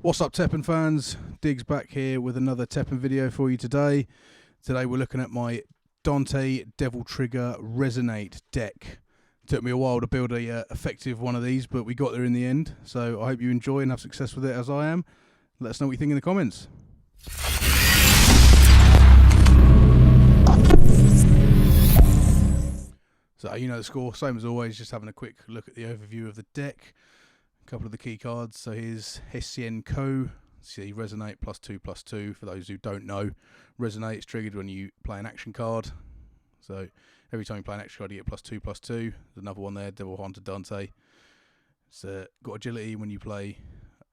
What's up, Teppen fans? Diggs back here with another Teppen video for you today. Today we're looking at my Dante Devil Trigger Resonate deck. Took me a while to build a effective one of these, but we got there in the end. So I hope you enjoy and have success with it as I am. Let us know what you think in the comments. So you know the score, same as always, just having a quick look at the overview of the deck. A couple of the key cards. So here's Hessian Co. See, Resonate +2/+2. For those who don't know, Resonate is triggered when you play an action card. So every time you play an action card, you get +2/+2. There's another one there, Devil Hunter Dante. It's got agility when you play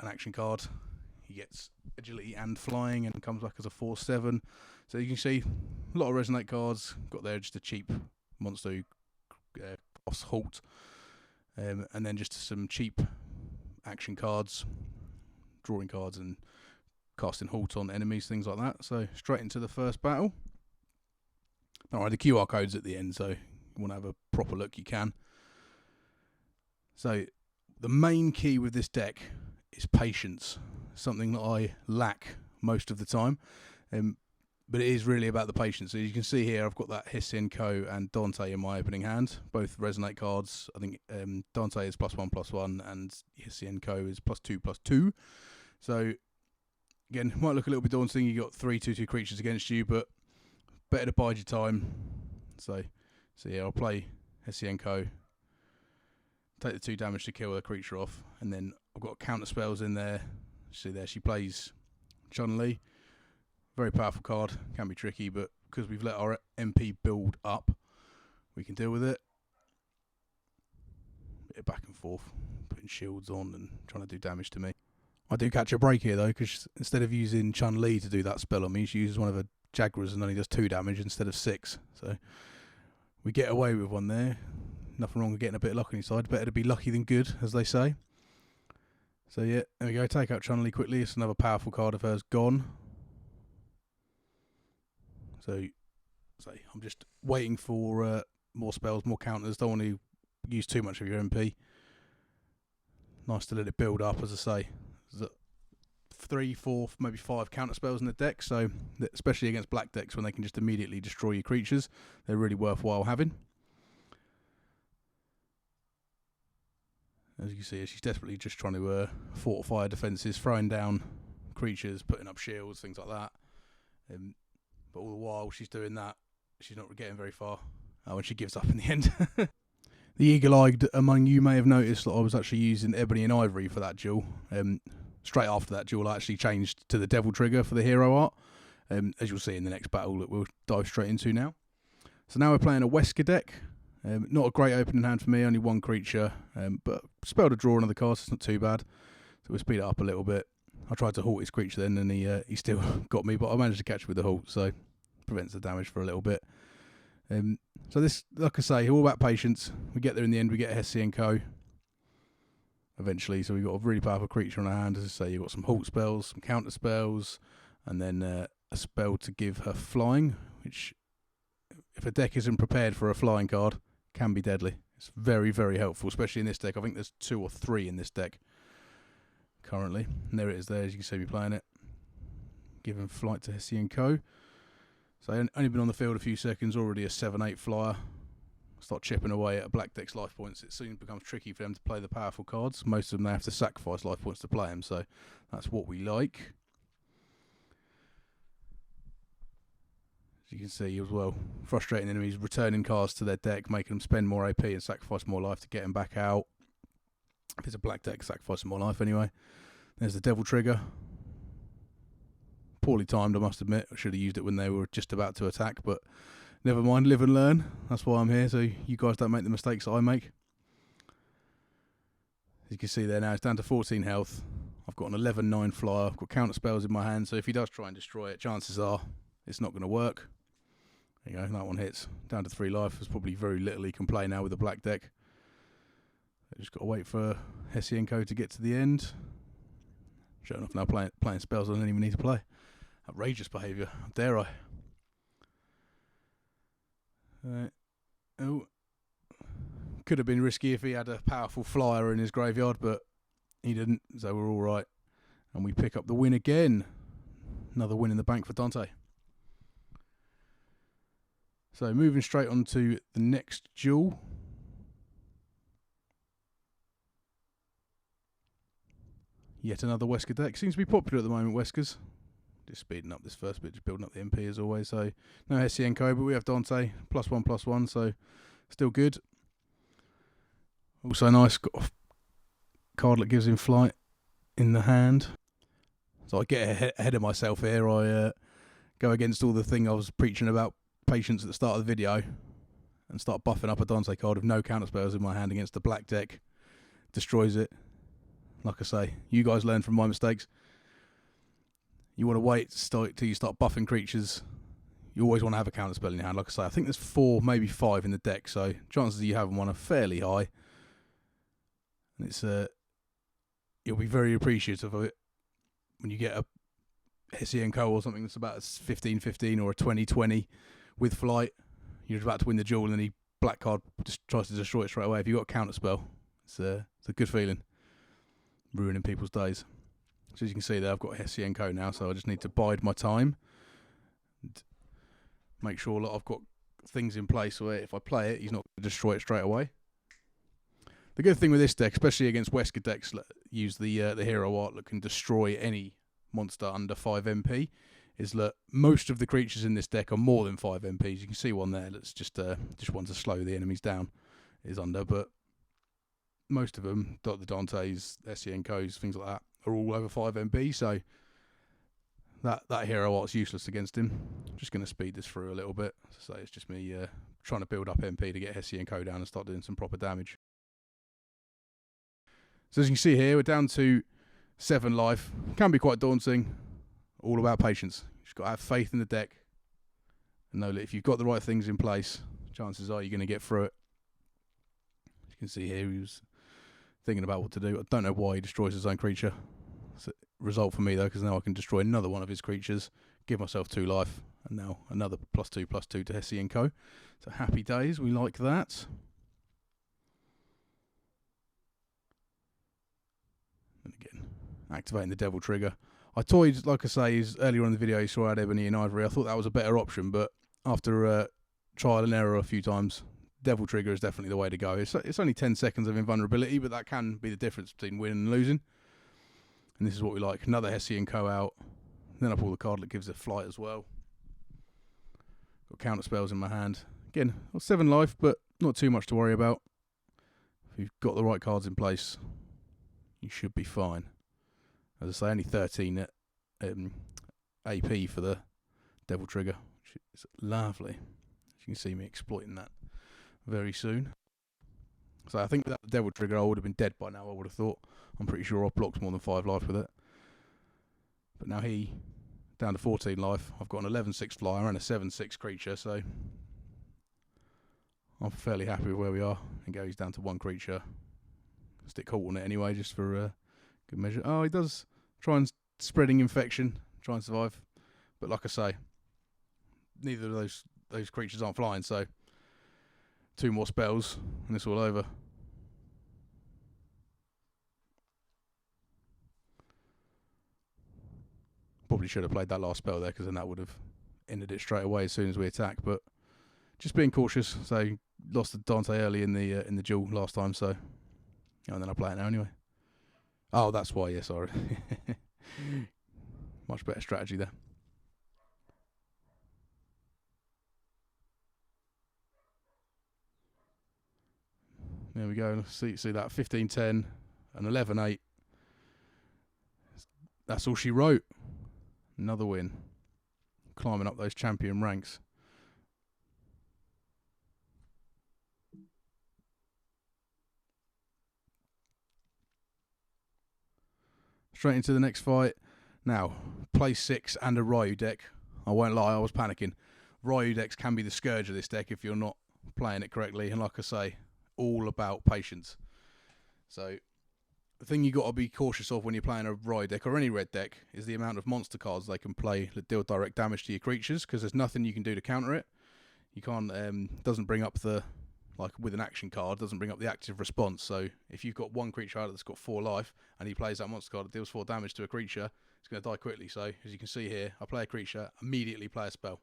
an action card. He gets agility and flying and comes back as a 4/7. So you can see a lot of Resonate cards. Got there just a cheap monster who costs halt. And then just some cheap action cards, drawing cards and casting halt on enemies, things like that. So straight into the first battle. Alright, the QR code's at the end, so you want to have a proper look, you can. So the main key with this deck is patience, something that I lack most of the time, but it is really about the patience. So you can see here I've got that Hessian Co and Dante in my opening hand, both Resonate cards. I think Dante is +1/+1 and Hessian Co is +2/+2. So again, might look a little bit daunting. You got 3/2/2 creatures against you, but better to bide your time. So yeah, I'll play Hessian Co, take the 2 damage to kill the creature off, and then I've got counter spells in there. See there, she plays Chun-Li. Very powerful card, can be tricky, but because we've let our MP build up, we can deal with it. Bit of back and forth, putting shields on and trying to do damage to me. I do catch a break here though, because instead of using Chun-Li to do that spell on me, she uses one of her Jaguars and only does 2 damage instead of 6. So we get away with one there. Nothing wrong with getting a bit of luck on your side. Better to be lucky than good, as they say. So yeah, there we go. Take out Chun-Li quickly. It's another powerful card of hers gone. So I'm just waiting for more spells, more counters. Don't want to use too much of your MP. Nice to let it build up, as I say. There's 3, 4, maybe 5 counter spells in the deck, so especially against black decks when they can just immediately destroy your creatures, they're really worthwhile having. As you can see, she's desperately just trying to fortify defences, throwing down creatures, putting up shields, things like that. But all the while she's doing that, she's not getting very far when she gives up in the end. The eagle-eyed among you may have noticed that I was actually using Ebony and Ivory for that duel. Straight after that duel, I actually changed to the Devil Trigger for the hero art, as you'll see in the next battle that we'll dive straight into now. So now we're playing a Wesker deck. Not a great opening hand for me, only 1 creature, but spell to draw another card, so it's not too bad. So we'll speed it up a little bit. I tried to halt his creature then, and he still got me, but I managed to catch him with the halt, so prevents the damage for a little bit. So this, like I say, all about patience. We get there in the end. We get a Hessian Co eventually, so we've got a really powerful creature on our hand. As I say, you've got some halt spells, some counter spells, and then a spell to give her flying, which, if a deck isn't prepared for a flying card, can be deadly. It's very, very helpful, especially in this deck. I think there's 2 or 3 in this deck currently. And there it is there, as you can see me playing it. Giving flight to Hessian Co. So only been on the field a few seconds, already a 7/8 flyer. Start chipping away at a black deck's life points. It soon becomes tricky for them to play the powerful cards. Most of them, they have to sacrifice life points to play them, so that's what we like. As you can see as well, frustrating enemies, returning cards to their deck, making them spend more AP and sacrifice more life to get them back out. If it's a black deck, sacrificing more life anyway. There's the Devil Trigger. Poorly timed, I must admit. I should have used it when they were just about to attack, but never mind, live and learn. That's why I'm here, so you guys don't make the mistakes that I make. As you can see there now, it's down to 14 health. I've got an 11/9 flyer. I've got counter spells in my hand, so if he does try and destroy it, chances are it's not going to work. There you go, that one hits. Down to 3 life. There's probably very little he can play now with a black deck. I just got to wait for Hessian Co to get to the end. Sure enough, now playing spells I don't even need to play. Outrageous behaviour, dare I? Oh, could have been risky if he had a powerful flyer in his graveyard, but he didn't, so we're all right. And we pick up the win again. Another win in the bank for Dante. So moving straight on to the next duel. Yet another Wesker deck. Seems to be popular at the moment, Weskers. Just speeding up this first bit, just building up the MP as always. So no Hessienko, but we have Dante. +1/+1, so still good. Also nice, got a card that gives him flight in the hand. So I get ahead of myself here. I go against all the thing I was preaching about patience at the start of the video and start buffing up a Dante card with no counterspells in my hand against the black deck. Destroys it. Like I say, you guys learn from my mistakes. You want to wait till you start buffing creatures. You always want to have a counterspell in your hand. Like I say, I think there's 4, maybe 5 in the deck, so chances of you having one are fairly high. And it's you'll be very appreciative of it when you get a Hessienko or something that's about a 15/15 or a 20/20 with flight. You're about to win the duel, and then the black card just tries to destroy it straight away. If you've got a counterspell, it's a good feeling. Ruining people's days. So as you can see there, I've got Hessienko now, so I just need to bide my time and make sure that I've got things in place where if I play it, he's not going to destroy it straight away. The good thing with this deck, especially against Wesker decks that use the hero art that can destroy any monster under 5 MP, is that most of the creatures in this deck are more than 5 MPs. You can see one there that's just one to slow the enemies down is under, but most of them, the Dantes, Hessienkos, things like that, are all over 5 MP, so that hero art's useless against him. I'm just going to speed this through a little bit. So it's just me trying to build up MP to get Hessienko down and start doing some proper damage. So as you can see here, we're down to 7 life. Can be quite daunting. All about patience. You've just got to have faith in the deck and know that if you've got the right things in place, chances are you're going to get through it. As you can see here, he was thinking about what to do. I don't know why he destroys his own creature. It's a result for me though, because now I can destroy another one of his creatures, give myself 2 life, and now another +2/+2 to Hessienko. So happy days, we like that. And again, activating the devil trigger. I toyed, like I say, earlier on in the video you saw I had Ebony and Ivory. I thought that was a better option, but after trial and error a few times, devil trigger is definitely the way to go. It's only 10 seconds of invulnerability, but that can be the difference between winning and losing. And this is what we like. Another Hessienko out. Then I pull the card that gives it flight as well. Got counter spells in my hand. Again, 7 life, but not too much to worry about. If you've got the right cards in place, you should be fine. As I say, only 13 AP for the devil trigger, which is lovely. As you can see me exploiting that very soon. So I think that devil trigger I would have been dead by now, I would have thought. I'm pretty sure I've blocked more than 5 life with it. But now he, down to 14 life. I've got an 11/6 flyer and a 7/6 creature, so I'm fairly happy with where we are. And go, he's down to 1 creature. Stick halt on it anyway, just for good measure. Oh, he does try and spreading infection, try and survive. But like I say, neither of those creatures aren't flying, so 2 more spells and it's all over. Probably should have played that last spell there, because then that would have ended it straight away as soon as we attack. But just being cautious. So lost to Dante early in the duel last time. So and then I play it now anyway. Oh, that's why. Yeah, sorry. Much better strategy there. There we go. See that 15-10 and 11-8. That's all she wrote. Another win. Climbing up those champion ranks. Straight into the next fight. Now, play 6 and a Ryu deck. I won't lie, I was panicking. Ryu decks can be the scourge of this deck if you're not playing it correctly. And like I say, all about patience. So the thing you got to be cautious of when you're playing a Ryu deck or any red deck is the amount of monster cards they can play that deal direct damage to your creatures, because there's nothing you can do to counter it. You can't, doesn't bring up the like with an action card, doesn't bring up the active response. So if you've got one creature out that's got 4 life, and he plays that monster card that deals 4 damage to a creature, it's going to die quickly. So as you can see here, I play a creature, immediately play a spell,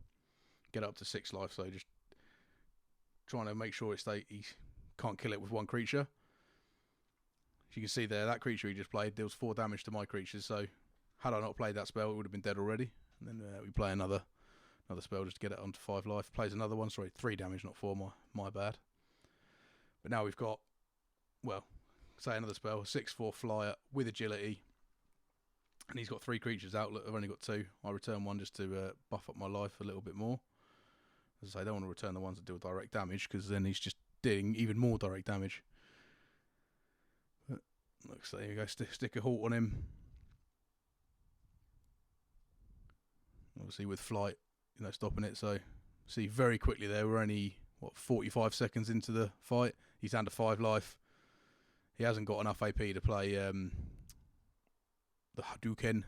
get up to 6 life. So just trying to make sure he can't kill it with one creature. As you can see there, that creature he just played deals 4 damage to my creatures. So had I not played that spell, it would have been dead already. And then we play another spell just to get it onto 5 life. Plays another one, sorry, 3 damage, not 4. My bad. But now we've got, well, say another spell, 6/4 flyer with agility, and he's got 3 creatures out. Look, I've only got 2. I return one just to buff up my life a little bit more. As I say, I don't want to return the ones that deal direct damage, because then he's just dealing even more direct damage. But, look, so there you go, stick a halt on him. Obviously with flight, stopping it. So see very quickly there, we're only 45 seconds into the fight. He's down to 5 life. He hasn't got enough AP to play the Hadouken, and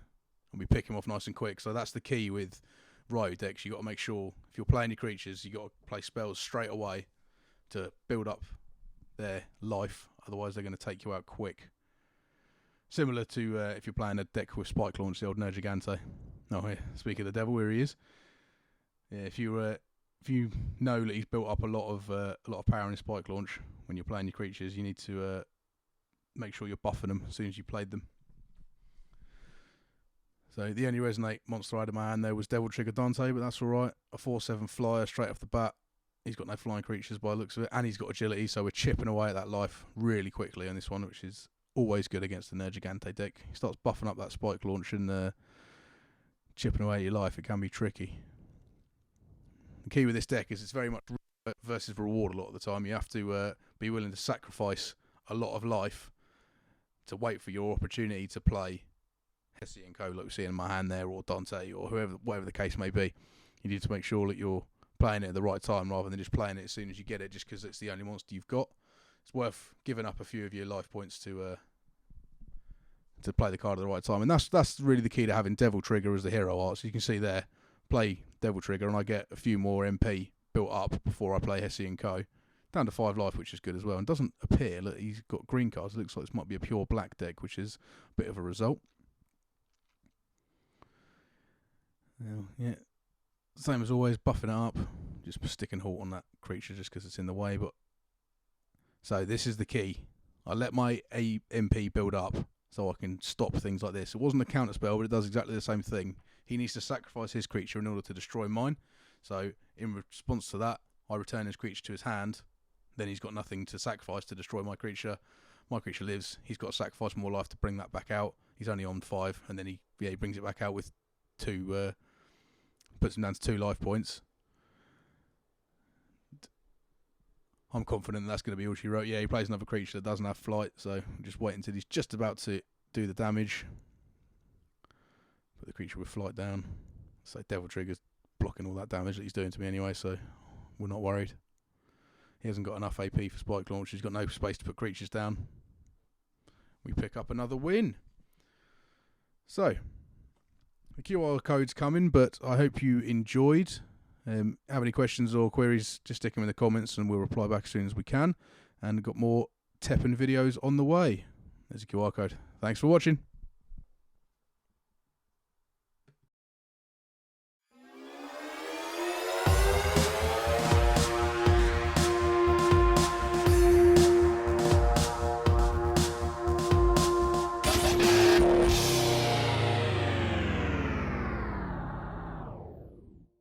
we pick him off nice and quick. So that's the key with Ryo decks. You got to make sure if you're playing your creatures, you got to play spells straight away to build up their life. Otherwise, they're going to take you out quick. Similar to if you're playing a deck with Spike Launch, the old Nergigante. Oh, yeah. Speak of the devil, here he is. Yeah, if you know that he's built up a lot of power in his Spike Launch when you're playing your creatures, you need to make sure you're buffing them as soon as you played them. So the only Resonate monster I had in my hand there was Devil Trigger Dante, but that's alright. A 4/7 flyer straight off the bat. He's got no flying creatures by the looks of it, and he's got agility, so we're chipping away at that life really quickly on this one, which is always good against the Nergigante deck. He starts buffing up that Spike Launch and chipping away at your life. It can be tricky. The key with this deck is it's very much versus reward a lot of the time. You have to be willing to sacrifice a lot of life to wait for your opportunity to play Hessian Co, like we see in my hand there, or Dante, or whatever the case may be. You need to make sure that you're playing it at the right time rather than just playing it as soon as you get it, just because it's the only monster you've got. It's worth giving up a few of your life points to play the card at the right time, and that's really the key to having Devil Trigger as the hero art. So you can see there, play Devil Trigger, and I get a few more MP built up before I play Hessian Co. Down to 5 life, which is good as well, and doesn't appear that he's got green cards. It looks like this might be a pure black deck, which is a bit of a result. Yeah, same as always, buffing it up, just sticking halt on that creature just because it's in the way. But so this is the key. I let my MP build up so I can stop things like this. It wasn't a counter spell, but it does exactly the same thing. He needs to sacrifice his creature in order to destroy mine. So in response to that, I return his creature to his hand. Then he's got nothing to sacrifice to destroy my creature. My creature lives. He's got to sacrifice more life to bring that back out. He's only on 5, and then he brings it back out with 2. Puts him down to 2 life points. I'm confident that's going to be all she wrote. Yeah, he plays another creature that doesn't have flight, so just wait until he's just about to do the damage. Put the creature with flight down. So Devil Trigger's blocking all that damage that he's doing to me anyway, so we're not worried. He hasn't got enough AP for Spike Launch. He's got no space to put creatures down. We pick up another win. So, the QR code's coming, but I hope you enjoyed. Have any questions or queries, just stick them in the comments and we'll reply back as soon as we can. And got more Teppen videos on the way. There's a QR code. Thanks for watching.